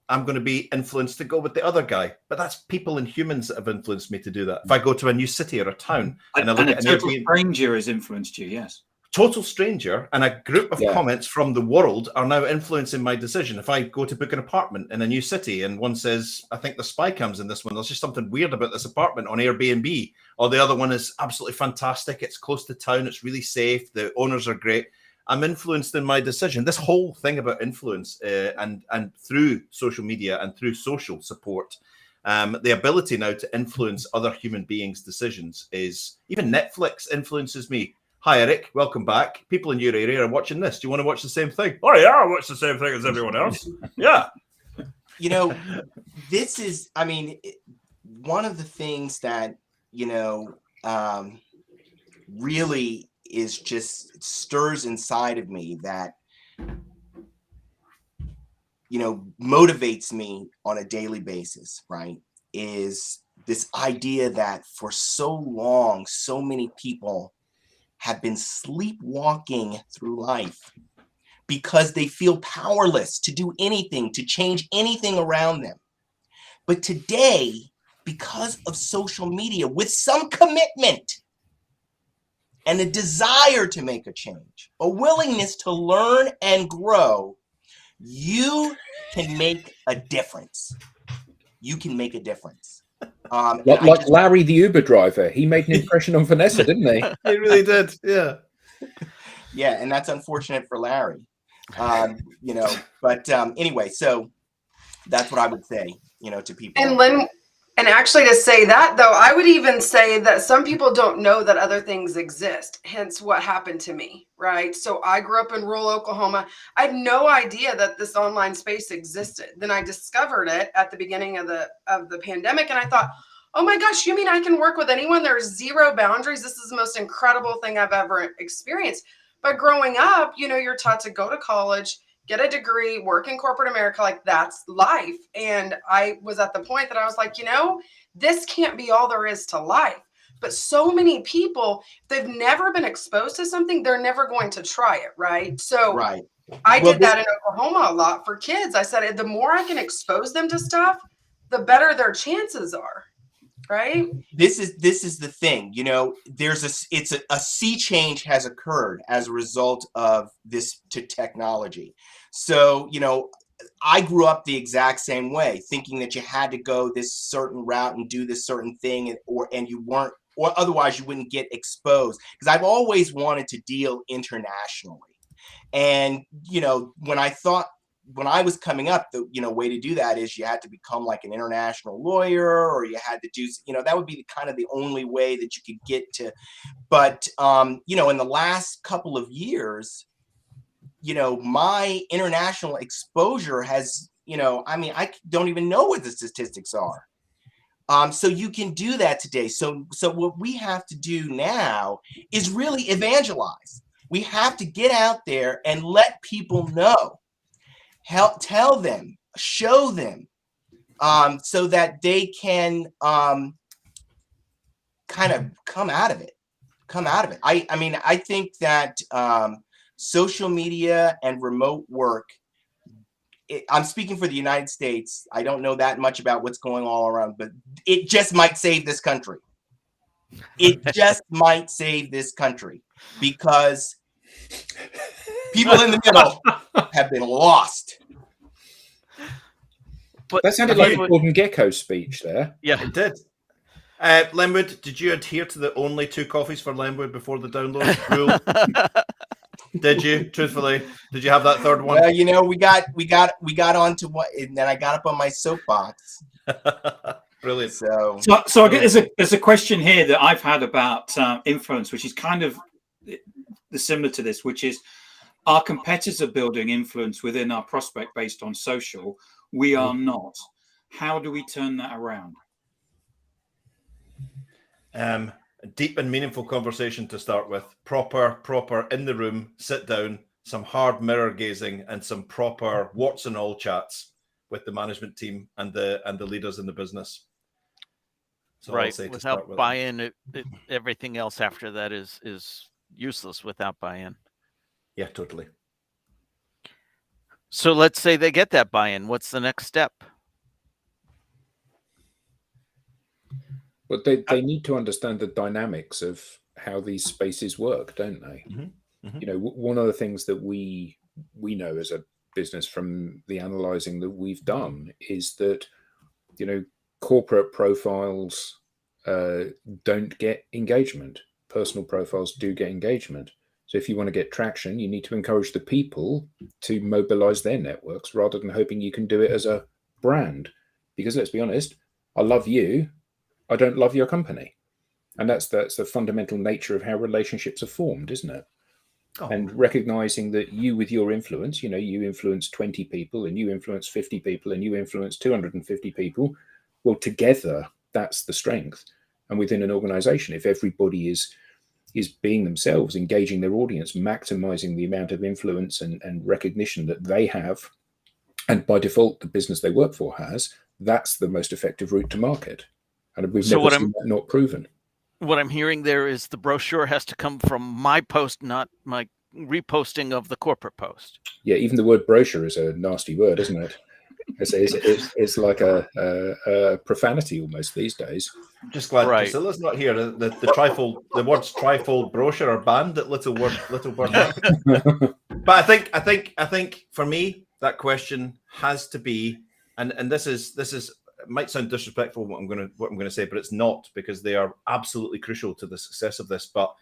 I'm going to be influenced to go with the other guy." But that's people and humans that have influenced me to do that. If I go to a new city or a town and I look at a total stranger has influenced you, yes. Total stranger and a group of comments from the world are now influencing my decision. If I go to book an apartment in a new city and one says, "I think the spy cams in this one, there's just something weird about this apartment on Airbnb," or the other one is absolutely fantastic, it's close to town, it's really safe, the owners are great, I'm influenced in my decision. This whole thing about influence and through social media and through social support, the ability now to influence other human beings' decisions is, even Netflix influences me. Hi, Eric. Welcome back. People in your area are watching this. Do you want to watch the same thing? Oh, yeah, I'll watch the same thing as everyone else. Yeah. You know, this is, I mean, one of the things that, you know, really is just stirs inside of me that, you know, motivates me on a daily basis, right, is this idea that for so long, so many people have been sleepwalking through life because they feel powerless to do anything, to change anything around them. But today, because of social media, with some commitment and a desire to make a change, a willingness to learn and grow, you can make a difference. You can make a difference. Like Larry, the Uber driver, he made an impression on Vanessa, didn't he? He really did. Yeah. Yeah, and that's unfortunate for Larry. You know, but anyway, so that's what I would say, you know, to people. And Lynn, and actually to say that though, I would even say that some people don't know that other things exist, hence what happened to me, right? So I grew up in rural Oklahoma. I had no idea that this online space existed. Then I discovered it at the beginning of the pandemic, and I thought, oh my gosh, you mean I can work with anyone? There's zero boundaries. This is the most incredible thing I've ever experienced. But growing up, you know, you're taught to go to college, get a degree, work in corporate America, like that's life. And I was at the point that I was like, you know, this can't be all there is to life. But so many people, they've never been exposed to something, they're never going to try it, right? So Right. I Well, did that in Oklahoma a lot for kids. I said, the more I can expose them to stuff, the better their chances are, right? This is the thing, you know, there's a sea change has occurred as a result of this technology. So, you know, I grew up the exact same way, thinking that you had to go this certain route and do this certain thing, and you weren't, or otherwise you wouldn't get exposed. Because I've always wanted to deal internationally. And, you know, when I was coming up, the, you know, way to do that is you had to become like an international lawyer, or you had to do, you know, that would be kind of the only way that you could get to. But, you know, in the last couple of years, you know, my international exposure has, you know, I mean, I don't even know what the statistics are. So you can do that today. So what we have to do now is really evangelize. We have to get out there and let people know, tell them, show them, so that they can kind of come out of it. I mean, I think that social media and remote work, I'm speaking for the United States. I don't know that much about what's going all around, but it just might save this country. It just might save this country, because people in the middle have been lost. But That sounded like a Gordon Gekko speech there. yeah, It did. Lenwood, did you adhere to the only 2 coffees for Lenwood before the download rule? Did you, truthfully? Did you have that third one? Well, you know, we got onto what, and then I got up on my soapbox. Brilliant. So I get there's a question here that I've had about influence, which is kind of similar to this, which is, our competitors are building influence within our prospect based on social. We are not. How do we turn that around? A deep and meaningful conversation to start with. Proper in the room, sit down, some hard mirror gazing, and some proper warts and all chats with the management team and the leaders in the business. So right. Without buy-in, everything else after that is useless without buy-in. Yeah, totally. So let's say they get that buy-in. What's the next step? Well, they need to understand the dynamics of how these spaces work, don't they? Mm-hmm. Mm-hmm. You know, one of the things that we know as a business from the analyzing that we've done is that, you know, corporate profiles don't get engagement. Personal profiles do get engagement. So if you want to get traction, you need to encourage the people to mobilize their networks rather than hoping you can do it as a brand. Because let's be honest, I love you, I don't love your company. And that's the fundamental nature of how relationships are formed, isn't it? Oh. And recognizing that you, with your influence, you know, you influence 20 people and you influence 50 people and you influence 250 people. Well, together, that's the strength. And within an organization, if everybody is being themselves, engaging their audience, maximizing the amount of influence and recognition that they have, and by default, the business they work for has, that's the most effective route to market. And we've never seen that not proven. What I'm hearing there is the brochure has to come from my post, not my reposting of the corporate post. Yeah, even the word brochure is a nasty word, isn't it? It's like a profanity almost these days. I'm just glad Priscilla's not here. The words trifold brochure are banned at Little Word. But I think for me that question has to be, and this is it might sound disrespectful what I'm going to say, but it's not, because they are absolutely crucial to the success of this. But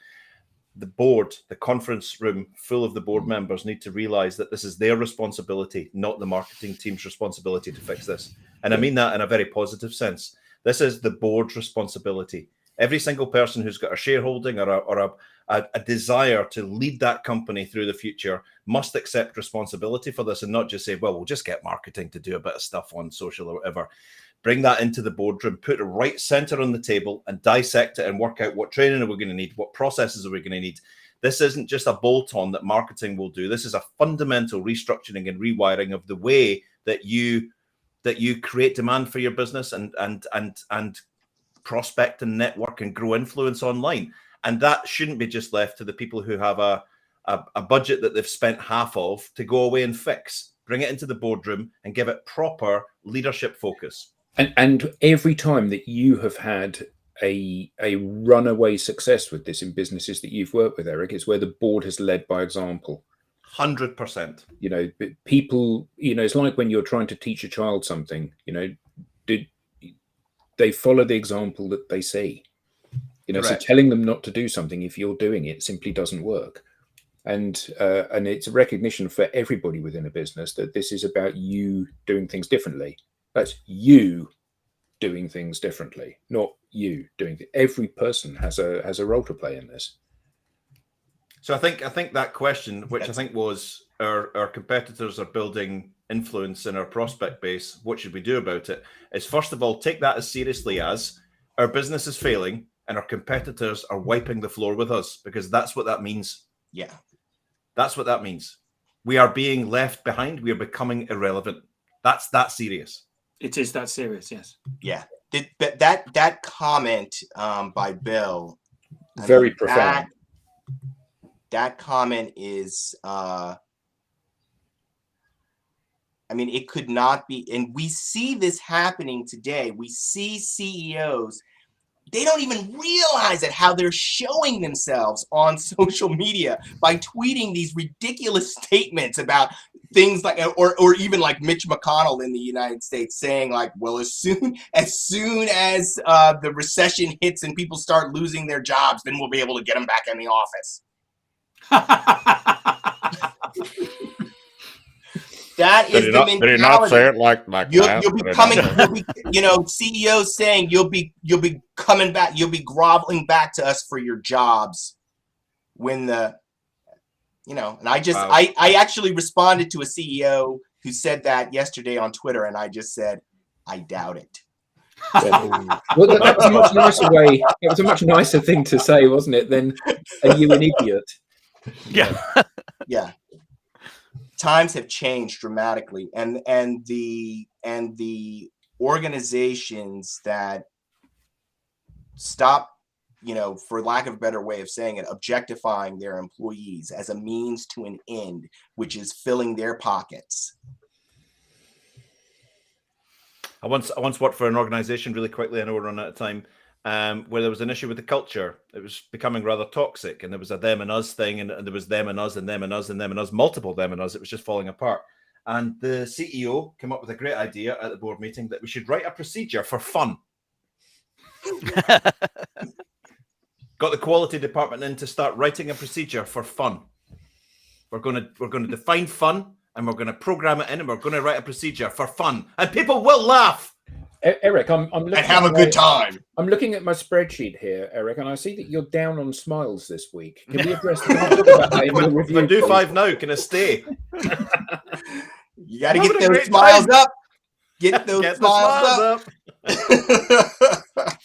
the board, the conference room full of the board members, need to realize that this is their responsibility, not the marketing team's responsibility to fix this. And I mean that in a very positive sense. This is the board's responsibility. Every single person who's got a shareholding or a desire to lead that company through the future must accept responsibility for this and not just say, well, we'll just get marketing to do a bit of stuff on social or whatever. Bring that into the boardroom, put it right center on the table and dissect it and work out what training are we going to need, what processes are we going to need. This isn't just a bolt-on that marketing will do. This is a fundamental restructuring and rewiring of the way that you create demand for your business and prospect and network and grow influence online. And that shouldn't be just left to the people who have a budget that they've spent half of to go away and fix. Bring it into the boardroom and give it proper leadership focus. And every time that you have had a runaway success with this in businesses that you've worked with, Eric, is where the board has led by example. 100%. You know, people, you know, it's like when you're trying to teach a child something, you know, they follow the example that they see. You know, Correct. so telling them not to do something if you're doing it simply doesn't work. And it's a recognition for everybody within a business that this is about you doing things differently. That's you doing things differently, not you doing it. Every person has a role to play in this. So I think that question, which I think was our competitors are building influence in our prospect base, what should we do about it, is first of all, take that as seriously as our business is failing and our competitors are wiping the floor with us, because that's what that means. Yeah. That's what that means. We are being left behind. We are becoming irrelevant. That's that serious. It is that serious, yes. Yeah. That comment by Bill, Very profound. That comment is, I mean, it could not be, and we see this happening today. We see CEOs, they don't even realize it, how they're showing themselves on social media by tweeting these ridiculous statements about things like, or even like Mitch McConnell in the United States saying like, well, as soon as the recession hits and people start losing their jobs, then we'll be able to get them back in the office. That is the mentality. Did he not say it like that? You'll be coming, you know, CEOs saying you'll be coming back, you'll be groveling back to us for your jobs when the, you know, and Wow. I actually responded to a CEO who said that yesterday on Twitter, and I just said, I doubt it. Well, that was a much nicer way. It was a much nicer thing to say, wasn't it, than "Are you an idiot?" Yeah. Yeah. Times have changed dramatically, and the organizations that stop, you know, for lack of a better way of saying it, objectifying their employees as a means to an end, which is filling their pockets. I once worked for an organization, really quickly, I know we're running out of time, where there was an issue with the culture. It was becoming rather toxic, and there was a them and us thing, and there was them and us and them and us and them and us, multiple them and us. It was just falling apart. And the CEO came up with a great idea at the board meeting that we should write a procedure for fun. Got the quality department in to start writing a procedure for fun. We're going to define fun, and we're going to program it in, and we're going to write a procedure for fun, and people will laugh. Eric, I'm looking And have at a good time. I'm looking at my spreadsheet here, Eric, and I see that you're down on smiles this week. Can we address that in the If review? I do please? 5 now, can I stay? You got to Having get a those great smiles time. up. Get those Get the smiles smiles up. up.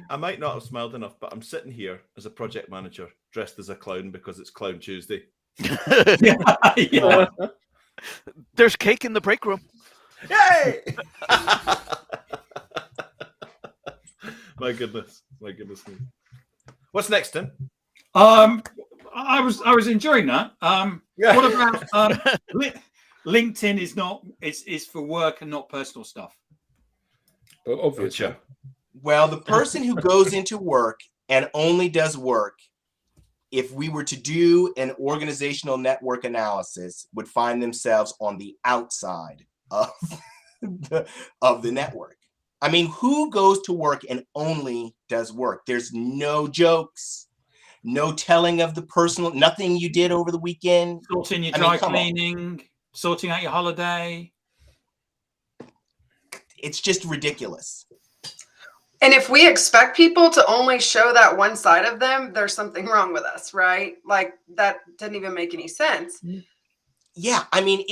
I might not have smiled enough, but I'm sitting here as a project manager dressed as a clown because it's Clown Tuesday. Yeah. There's cake in the break room. Yay! My goodness me. What's next, Tim? I was enjoying that. What about LinkedIn is for work and not personal stuff? Well, obviously. Gotcha. Well, the person who goes into work and only does work, if we were to do an organizational network analysis, would find themselves on the outside of the network. I mean, who goes to work and only does work? There's no jokes, no telling of the personal, nothing you did over the weekend. Sorting your I mean, dry come on. cleaning, sorting out your holiday. It's just ridiculous. And if we expect people to only show that one side of them, there's something wrong with us, right? Like that didn't even make any sense. Yeah, I mean,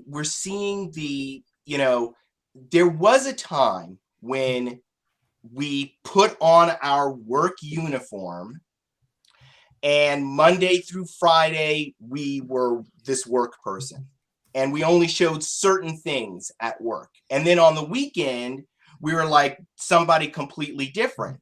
we're seeing the, you know, there was a time when we put on our work uniform and Monday through Friday, we were this work person and we only showed certain things at work. And then on the weekend, we were like somebody completely different.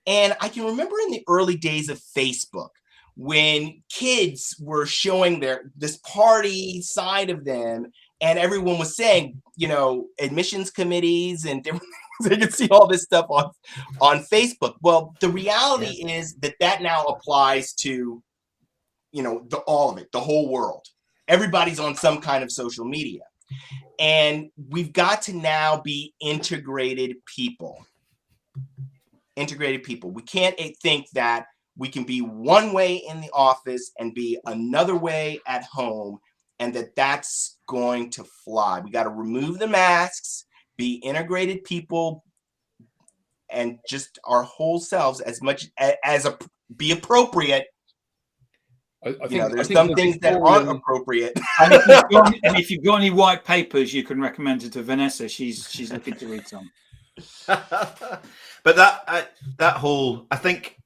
And I can remember in the early days of Facebook, when kids were showing this party side of them, and everyone was saying, you know, admissions committees and different things. They could see all this stuff on Facebook. Well, the reality is that now applies to, you know, all of it, the whole world. Everybody's on some kind of social media. And we've got to now be integrated people. Integrated people. We can't think that we can be one way in the office and be another way at home, and that's going to fly. We got to remove the masks, be integrated people, and just our whole selves as much as be appropriate. I You know, think there's some things that aren't appropriate. And if you've got any white papers, you can recommend it to Vanessa. She's looking to read some. But that whole, I think,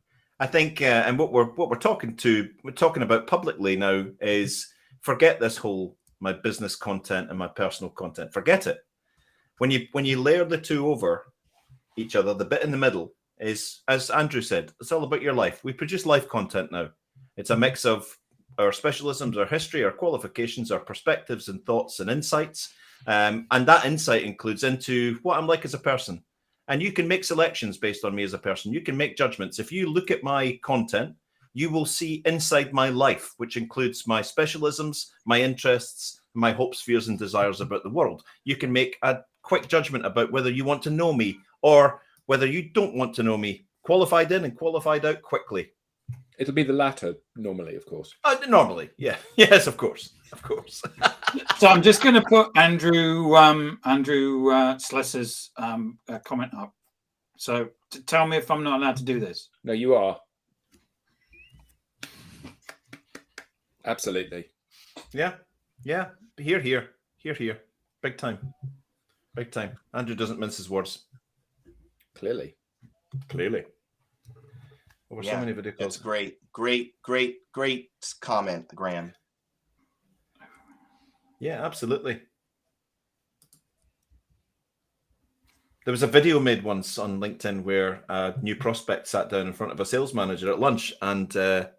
and what we're talking about publicly now is forget this whole my business content and my personal content. Forget it. When you layer the two over each other, the bit in the middle is, as Andrew said, it's all about your life. We produce life content now. It's a mix of our specialisms, our history, our qualifications, our perspectives and thoughts and insights. And that insight includes into what I'm like as a person. And you can make selections based on me as a person. You can make judgments. If you look at my content, you will see inside my life, which includes my specialisms, my interests, my hopes, fears, and desires about the world. You can make a quick judgment about whether you want to know me or whether you don't want to know me. Qualified in and qualified out quickly. It'll be the latter normally, of course. Normally, yeah. Yes, of course. Of course. So I'm just going to put Andrew Slesser's comment up. So tell me if I'm not allowed to do this. No, you are. Absolutely. Yeah. Here. Big time. Andrew doesn't mince his words. Clearly. Over so many video calls. That's great comment, Graham. Yeah, absolutely. There was a video made once on LinkedIn where a new prospect sat down in front of a sales manager at lunch and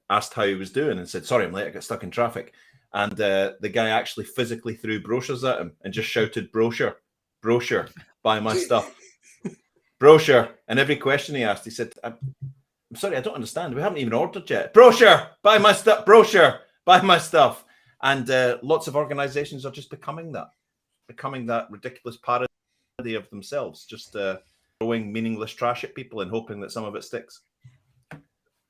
asked how he was doing and said, "Sorry, I'm late, I got stuck in traffic." And the guy actually physically threw brochures at him and just shouted, "Brochure, buy my stuff." Brochure. And every question he asked, he said, I'm sorry, I don't understand. We haven't even ordered yet. Brochure, buy my stuff. Brochure, buy my stuff. And lots of organizations are just becoming that ridiculous parody of themselves, just throwing meaningless trash at people and hoping that some of it sticks.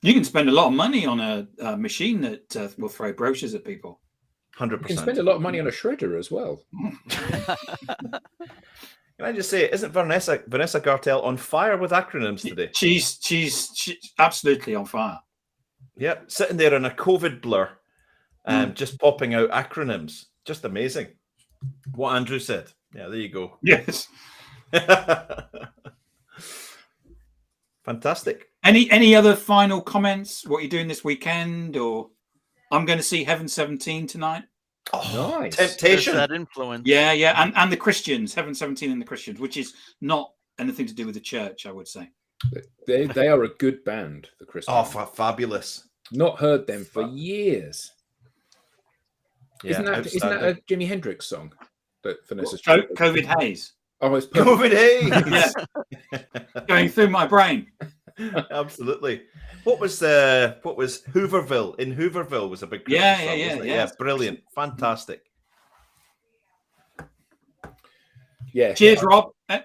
You can spend a lot of money on a machine that will throw brochures at people. 100%. You can spend a lot of money on a shredder as well. Can I just say, isn't Vanessa Gartel on fire with acronyms today? She's absolutely on fire. Yeah, sitting there in a COVID blur, just popping out acronyms. Just amazing. What Andrew said. Yeah, there you go. Yes. Fantastic. Any other final comments? What are you doing this weekend? Or I'm going to see Heaven 17 tonight. Oh, Nice. Temptation. There's that influence. Yeah, and the Christians, Heaven 17 and the Christians, which is not anything to do with the church, I would say. They are a good band, the Christians. Oh, fabulous. Not heard them for years. Yeah, Isn't that a Jimi Hendrix song that Vanessa's COVID haze. Oh, it's perfect. COVID haze. Yeah. Going through my brain. Absolutely. What was Hooverville? In Hooverville was a big Christmas Yeah, song, yeah, wasn't it? yeah. Yeah, brilliant. Fantastic. Yeah. Cheers, Rob. I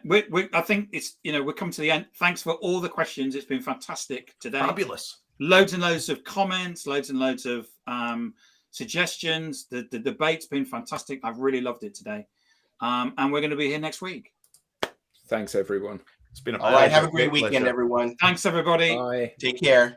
think it's, we're coming to the end. Thanks for all the questions. It's been fantastic today. Fabulous. Loads and loads of comments, loads and loads of suggestions. The debate's been fantastic. I've really loved it today. And we're going to be here next week. Thanks, everyone. It's been a All right. pleasure. Have a great Great weekend, pleasure. everyone. Thanks, everybody. Bye. Take care.